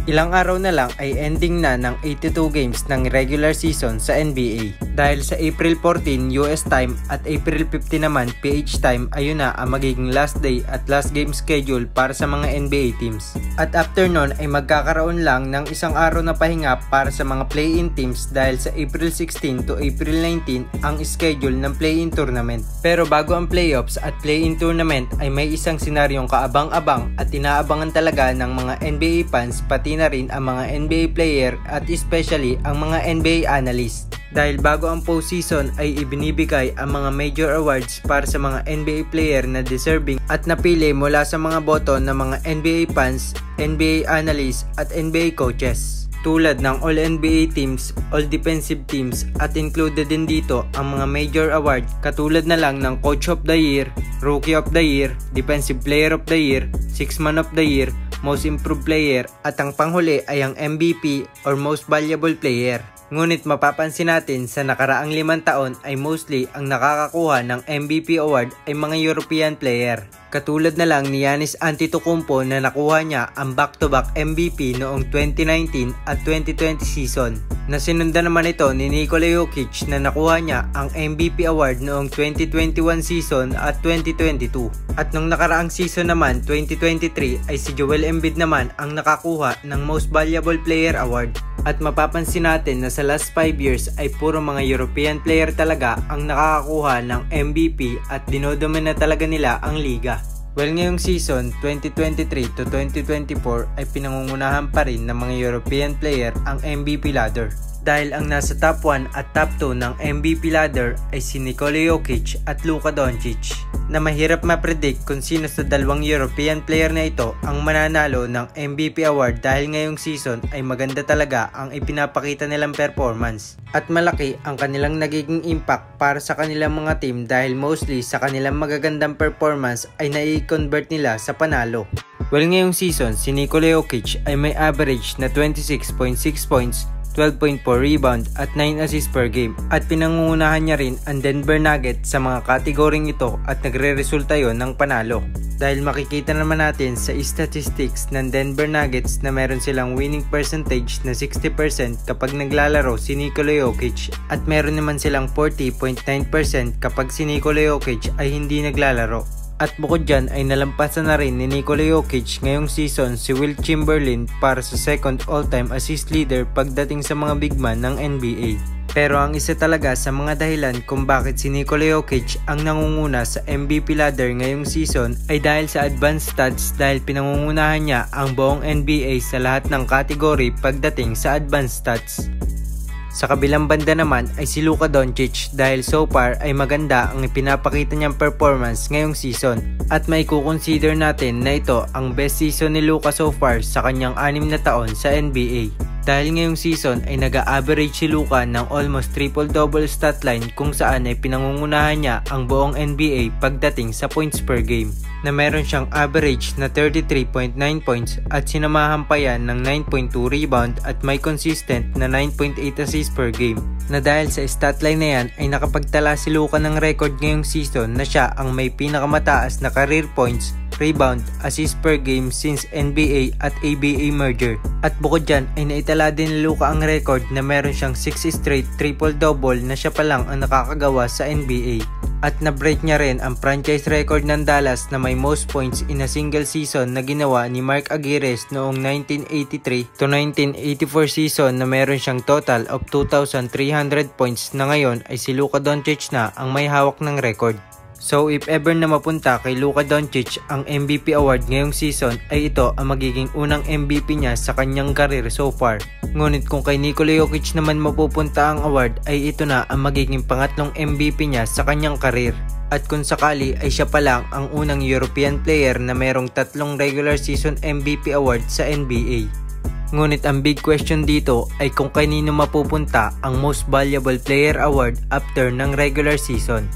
Ilang araw na lang ay ending na ng 82 games ng regular season sa NBA. Dahil sa April 14 US time at April 15 naman PH time, ayun na ang magiging last day at last game schedule para sa mga NBA teams. At after nun ay magkakaroon lang ng isang araw na pahinga para sa mga play-in teams dahil sa April 16 to April 19 ang schedule ng play-in tournament. Pero bago ang playoffs at play-in tournament ay may isang senaryong kaabang-abang at inaabangan talaga ng mga NBA fans pati na rin ang mga NBA player at especially ang mga NBA analyst. Dahil bago ang postseason ay ibinibigay ang mga major awards para sa mga NBA player na deserving at napili mula sa mga boto ng mga NBA fans, NBA analysts at NBA coaches. Tulad ng All-NBA teams, All-Defensive teams at included din dito ang mga major award katulad na lang ng Coach of the Year, Rookie of the Year, Defensive Player of the Year, Sixth Man of the Year, Most Improved Player at ang panghuli ay ang MVP or Most Valuable Player. Ngunit mapapansin natin sa nakaraang 5 taon ay mostly ang nakakakuha ng MVP award ay mga European player. Katulad na lang ni Giannis Antetokounmpo na nakuha niya ang back-to-back MVP noong 2019 at 2020 season. Nasinundan naman ito ni Nikola Jokic na nakuha niya ang MVP award noong 2021 season at 2022. At nung nakaraang season naman 2023 ay si Joel Embiid naman ang nakakuha ng Most Valuable Player award. At mapapansin natin na sa last 5 years ay puro mga European player talaga ang nakakakuha ng MVP at dinodomina talaga nila ang liga. Well, ngayong season 2023 to 2024 ay pinangungunahan pa rin ng mga European player ang MVP ladder. Dahil ang nasa top 1 at top 2 ng MVP ladder ay si Nikola Jokic at Luka Doncic, na mahirap ma-predict kung sino sa dalawang European player na ito ang mananalo ng MVP award dahil ngayong season ay maganda talaga ang ipinapakita nilang performance. At malaki ang kanilang nagiging impact para sa kanilang mga team dahil mostly sa kanilang magagandang performance ay nai-convert nila sa panalo. Well, ngayong season si Nikola Jokic ay may average na 26.6 points, 12.4 rebound at 9 assists per game at pinangungunahan niya rin ang Denver Nuggets sa mga kategoring ito at nagre-resulta yon ng panalo. Dahil makikita naman natin sa statistics ng Denver Nuggets na meron silang winning percentage na 60% kapag naglalaro si Nikola Jokic at meron naman silang 40.9% kapag si Nikola Jokic ay hindi naglalaro. At bukod dyan ay nalampasan na rin ni Nikola Jokic ngayong season si Wilt Chamberlain para sa second all-time assist leader pagdating sa mga big man ng NBA. Pero ang isa talaga sa mga dahilan kung bakit si Nikola Jokic ang nangunguna sa MVP ladder ngayong season ay dahil sa advanced stats dahil pinangungunahan niya ang buong NBA sa lahat ng kategory pagdating sa advanced stats. Sa kabilang banda naman ay si Luka Doncic dahil so far ay maganda ang ipinapakita niyang performance ngayong season at may kukonsider natin na ito ang best season ni Luka so far sa kanyang 6 na taon sa NBA. Dahil ngayong season ay nag-a-average si Luka ng almost triple-double stat line kung saan ay pinangungunahan niya ang buong NBA pagdating sa points per game, na meron siyang average na 33.9 points at sinamahan pa yan ng 9.2 rebound at may consistent na 9.8 assists per game. Na dahil sa stat line na yan ay nakapagtala si Luka ng record ngayong season na siya ang may pinakamataas na career points, rebound, assist per game since NBA at ABA merger. At bukod dyan ay naitala din ni Luka ang record na meron siyang 6 straight triple-double na siya pa lang ang nakakagawa sa NBA. At na-break niya rin ang franchise record ng Dallas na may most points in a single season na ginawa ni Mark Aguirre noong 1983 to 1984 season na meron siyang total of 2,300 points na ngayon ay si Luka Doncic na ang may hawak ng record. So if ever na mapunta kay Luka Doncic ang MVP award ngayong season ay ito ang magiging unang MVP niya sa kanyang career so far. Ngunit kung kay Nikola Jokic naman mapupunta ang award ay ito na ang magiging pangatlong MVP niya sa kanyang career. At kung sakali ay siya pa lang ang unang European player na merong 3 regular season MVP award sa NBA. Ngunit ang big question dito ay kung kanino mapupunta ang Most Valuable Player award after ng regular season.